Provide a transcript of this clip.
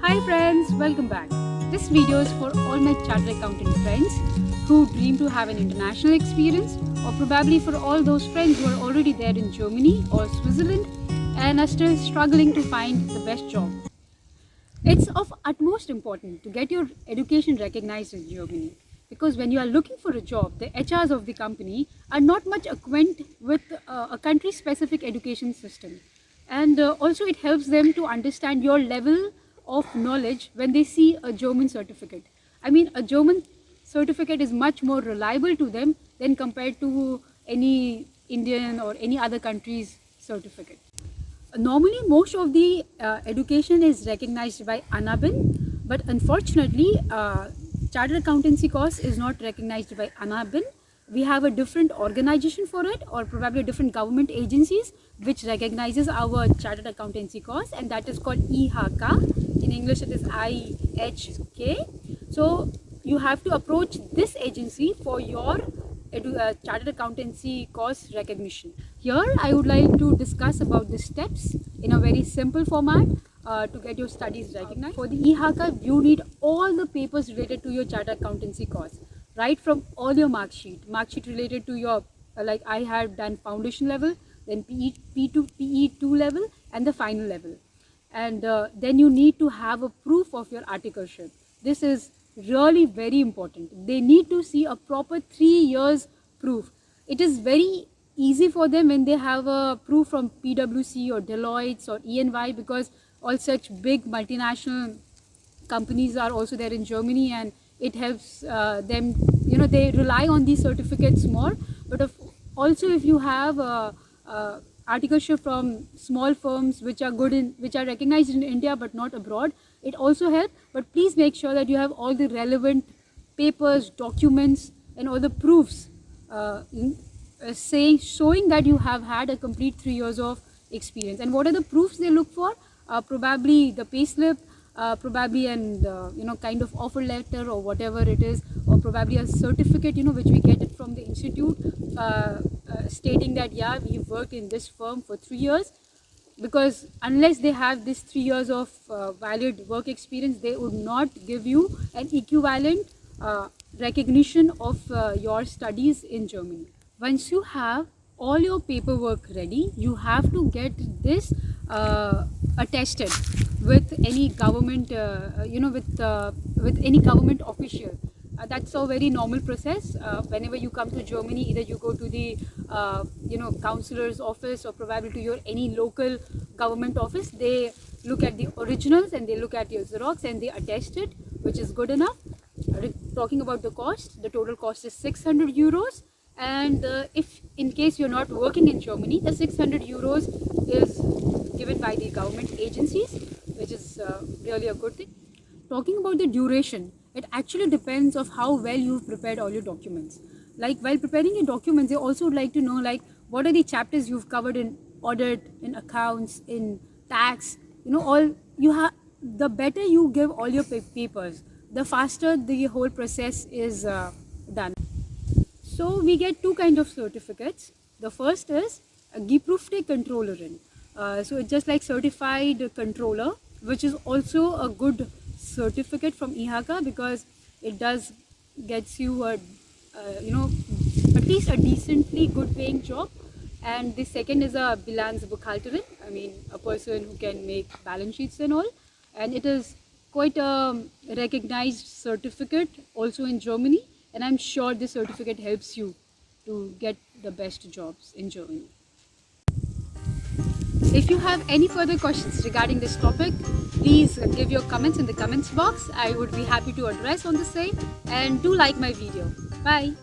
Hi friends, welcome back. This video is for all my chartered accountant friends who dream to have an international experience, or probably for all those friends who are already there in Germany or Switzerland and are still struggling to find the best job. It's of utmost importance to get your education recognized in Germany, because when you are looking for a job, the HRs of the company are not much acquainted with a country specific education system, and also it helps them to understand your level of knowledge when they see a German certificate. I mean, a German certificate is much more reliable to them than compared to any Indian or any other country's certificate. Normally, most of the education is recognized by ANABIN, but unfortunately, Chartered Accountancy course is not recognized by ANABIN. We have a different organization for it, or probably different government agencies which recognizes our Chartered Accountancy course, and that is called IHK. In English, it is IHK. So you have to approach this agency for your Chartered Accountancy course recognition. Here I would like to discuss about the steps in a very simple format to get your studies recognized. For the IHK, you need all the papers related to your Chartered Accountancy course, right from all your mark sheet related to your, like I had done foundation level, then P2, PE2 level and the final level. And then you need to have a proof of your articleship. This is really very important. They need to see a proper 3 years proof. It is very easy for them when they have a proof from PwC or Deloitte or EY, because all such big multinational companies are also there in Germany, and it helps them, they rely on these certificates more. But also if you have articleship from small firms which are recognized in India but not abroad, it also helps. But please make sure that you have all the relevant papers, documents and all the proofs showing that you have had a complete 3 years of experience. And what are the proofs they look for? Probably the payslip, probably and kind of offer letter or whatever it is, or probably a certificate which we get it from the institute stating that yeah, we've worked in this firm for 3 years. Because unless they have this 3 years of valid work experience, they would not give you an equivalent recognition of your studies in Germany. Once you have all your paperwork ready, you have to get this attested with any government, with any government official. That's a very normal process. Whenever you come to Germany, either you go to the counselor's office or probably to your any local government office. They look at the originals and they look at your Xerox and they attest it, which is good enough. Talking about the cost, the total cost is 600 euros. And if in case you're not working in Germany, the 600 euros is given by the government agencies, which is really a good thing. Talking about the duration, it actually depends of how well you've prepared all your documents. Like while preparing your documents, they also would like to know like what are the chapters you've covered in audit, in accounts, in tax. All you have. The better you give all your papers, the faster the whole process is done. So we get two kinds of certificates. The first is a geprüfte Controllerin. So it's just like certified controller, which is also a good certificate from IHK, because it does gets you a at least a decently good paying job. And the second is a Bilanzbuchhalterin, I mean a person who can make balance sheets and all, and it is quite a recognized certificate also in Germany, and I'm sure this certificate helps you to get the best jobs in Germany. If you have any further questions regarding this topic, please give your comments in the comments box. I would be happy to address on the same, and do like my video. Bye.